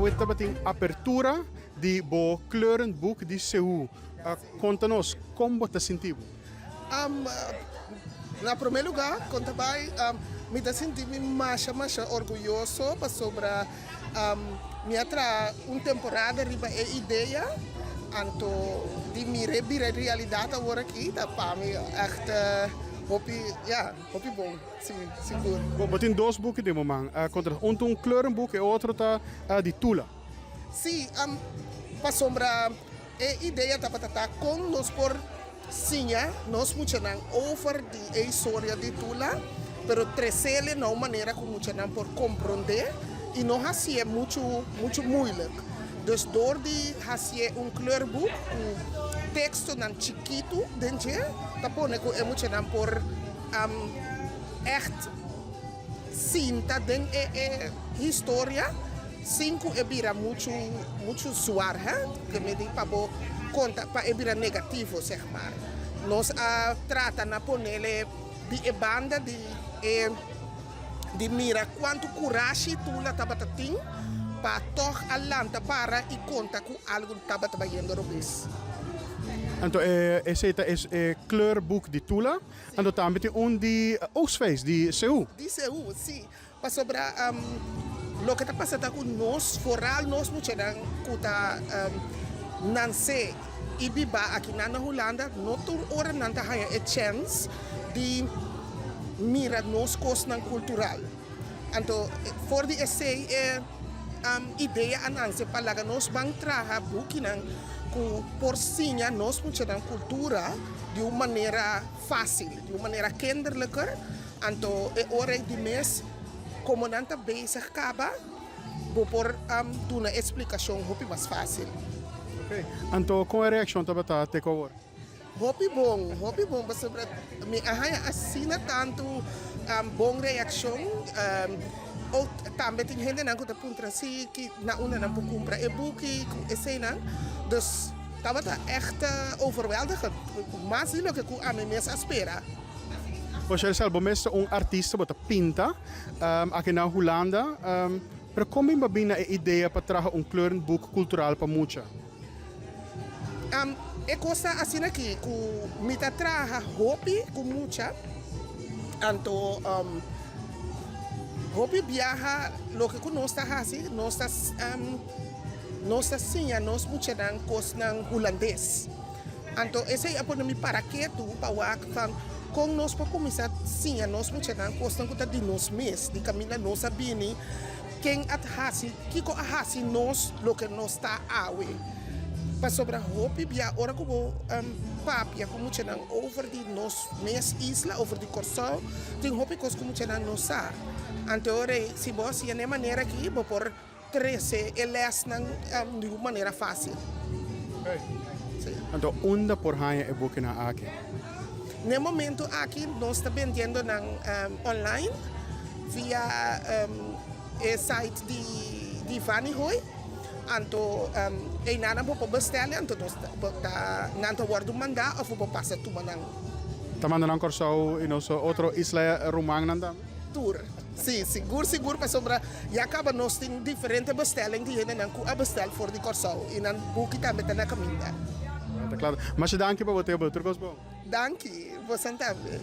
ahorita bating apertura de bo kleurenboek de CEU. Conta-nos como você sentiu? Na primeiro lugar, conta bem, me dá sentir mais orgulhoso sobre minha temporada riba é ideia, anto de me revirar realidade agora aqui, tá para mim echt hopi bom, sim, seguro. Bom, tem dois boeken de momento. Contra um kleurenboek e outro tá de Tula. Sim, para sombra a ideia tá para com nós por Sinha, nós muitos over a história de Tula, pero trecele não maneira como muitos por compreender e não é muito moeilijk. Dus door die hasie kleurenboek, texto nan chiquito dentro, tapone ko emotie nan por echt cinta den historia, cinco ebira muito suar, que me di pa bo conta pa ebira negativo, zeg maar. Nos trata na ponele di banda di mira quanto coragem tu la tabatating pa toch alanta para e conta com algo estava trabalhando robis. Então, esse é kleurboek de Tula. Então, também tem de Oostfeest, de CEU. De CEU, sim. Para sobre o que está passando com nós, foral nós muitos que está nanse e biba aqui na Holanda, não tem hora não tá a chance de mirar nos coisas cultural. Então, for de essay ideia ananse palaga nos bang traha bukinan ku porsinya nos mucha cultura de uma maneira fácil, de uma maneira kinderlijker. Anto ora de mes como nanta bezig acaba, bo por doen een explicação hopi mais fácil. Okay. Então, qual é a reação da batata take over? Hopi bom, basta me ahaya assina tanto bom reação. Ook também tem gente que está puntra assim que na una não pode comprar e-book e cena, dus dat was echt overweldigend. Mas do que a mim mesmo espera. Você sabe, você é artista que pinta aqui na Holanda, mas como é bem a ideia para trazer kleurenboek cultural para muita? É coisa assim aqui, que me traga hobby com muita, então hobby viaja, lo que nós está assim, nós sim, nós muitos coisas holandês. Então esse é por mim para que tu para com nós para começar sim, nós muitos coisas que de nós mesmos, de caminhar nós sabini, quem athasi, que co ahasi nós lo que nós está awe. Para sobre hobby via ora como papia como muitos over de nós mes isla, over de Corsol, tem hobby coisas como muitos nós sa. Anteore, se você é de maneira que vou por 13 eles de uma maneira fácil. Okay. Então, onde por aí é book na aqui? No momento aqui nós estamos vendendo online via o site de Vanihoy. Então, e nada vou bestellen, então nós não vou mandar ou vou passar tu mandar. Tá mandando Corsol e nosso outro isla Romang nanda? Tour. Sim, seguro para sobre. E acaba nós temos diferentes bestellingen die je dan bestel voor die Corsol. E dan boek je dat met een caminda. Tá claro. Mas danke para você, bom. Danke, você também.